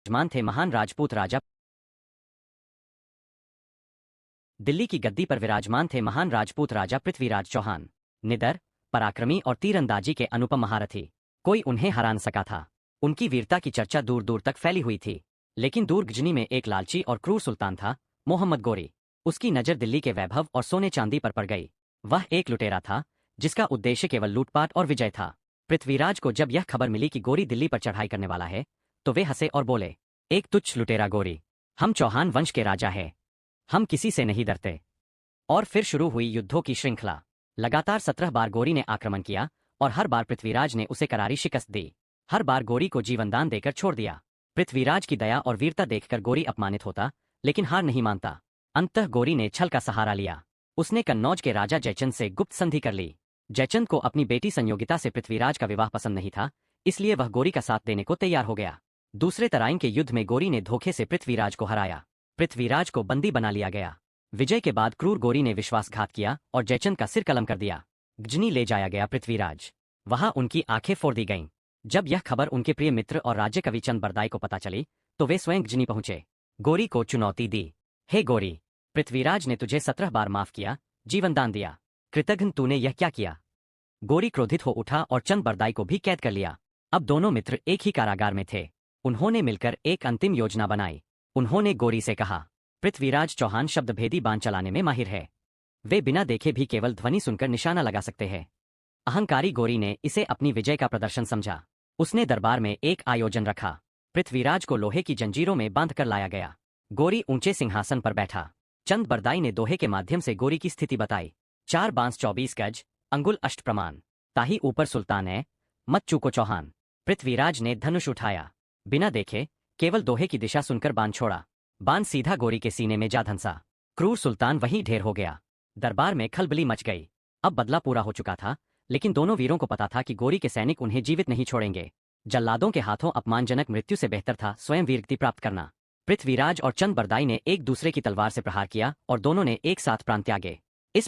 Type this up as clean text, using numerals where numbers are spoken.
विराजमान थे महान राजपूत राजा। दिल्ली की गद्दी पर विराजमान थे महान राजपूत राजा पृथ्वीराज चौहान। निडर, पराक्रमी और तीरंदाजी के अनुपम महारथी। कोई उन्हें हरा न सका था। उनकी वीरता की चर्चा दूर दूर तक फैली हुई थी। लेकिन दूर गजनी में एक लालची और क्रूर सुल्तान था, मोहम्मद गोरी। उसकी नज़र दिल्ली के वैभव और सोने चांदी पर पड़ गई। वह एक लुटेरा था जिसका उद्देश्य केवल लूटपाट और विजय था। पृथ्वीराज को जब यह खबर मिली कि गोरी दिल्ली पर चढ़ाई करने वाला है, तो वे हंसे और बोले, एक तुच्छ लुटेरा गोरी, हम चौहान वंश के राजा हैं, हम किसी से नहीं डरते। और फिर शुरू हुई युद्धों की श्रृंखला। लगातार 17 बार गोरी ने आक्रमण किया और हर बार पृथ्वीराज ने उसे करारी शिकस्त दी। हर बार गोरी को जीवनदान देकर छोड़ दिया। पृथ्वीराज की दया और वीरता देखकर गोरी अपमानित होता, लेकिन हार नहीं मानता। अंततः गोरी ने छल का सहारा लिया। उसने कन्नौज के राजा जयचंद से गुप्त संधि कर ली। जयचंद को अपनी बेटी संयोगिता से पृथ्वीराज का विवाह पसंद नहीं था, इसलिए वह गोरी का साथ देने को तैयार हो गया। दूसरे तराइन के युद्ध में गोरी ने धोखे से पृथ्वीराज को हराया। पृथ्वीराज को बंदी बना लिया गया। विजय के बाद क्रूर गोरी ने विश्वासघात किया और जयचंद का सिर कलम कर दिया। गजनी ले जाया गया पृथ्वीराज। वहां उनकी आंखें फोड़ दी गईं। जब यह खबर उनके प्रिय मित्र और राज्य कवि चंद बरदाई को पता चली, तो वे स्वयं गजनी पहुंचे। गोरी को चुनौती दी, हे गोरी, पृथ्वीराज ने तुझे 17 बार माफ किया, जीवनदान दिया, कृतघ्न तूने यह क्या किया। गोरी क्रोधित हो उठा और चंद बरदाई को भी कैद कर लिया। अब दोनों मित्र एक ही कारागार में थे। उन्होंने मिलकर एक अंतिम योजना बनाई। उन्होंने गोरी से कहा, पृथ्वीराज चौहान शब्दभेदी बाण चलाने में माहिर है। वे बिना देखे भी केवल ध्वनि सुनकर निशाना लगा सकते हैं। अहंकारी गोरी ने इसे अपनी विजय का प्रदर्शन समझा। उसने दरबार में एक आयोजन रखा। पृथ्वीराज को लोहे की जंजीरों में बांधकर लाया गया। गोरी ऊंचे सिंहासन पर बैठा। चंद बरदाई ने दोहे के माध्यम से गोरी की स्थिति बताई। 4 बांस 24 गज, अंगुल अष्ट प्रमाण, ताही ऊपर सुल्तान है, मत चूको चौहान। पृथ्वीराज ने धनुष उठाया। बिना देखे, केवल दोहे की दिशा सुनकर बाण छोड़ा। बाण सीधा गोरी के सीने में जा धंसा। क्रूर सुल्तान वहीं ढेर हो गया। दरबार में खलबली मच गई। अब बदला पूरा हो चुका था, लेकिन दोनों वीरों को पता था कि गोरी के सैनिक उन्हें जीवित नहीं छोड़ेंगे। जल्लादों के हाथों अपमानजनक मृत्यु से बेहतर था स्वयं वीरगति प्राप्त करना। पृथ्वीराज और चंद बरदाई ने एक दूसरे की तलवार से प्रहार किया और दोनों ने एक साथ प्राण त्यागे। इस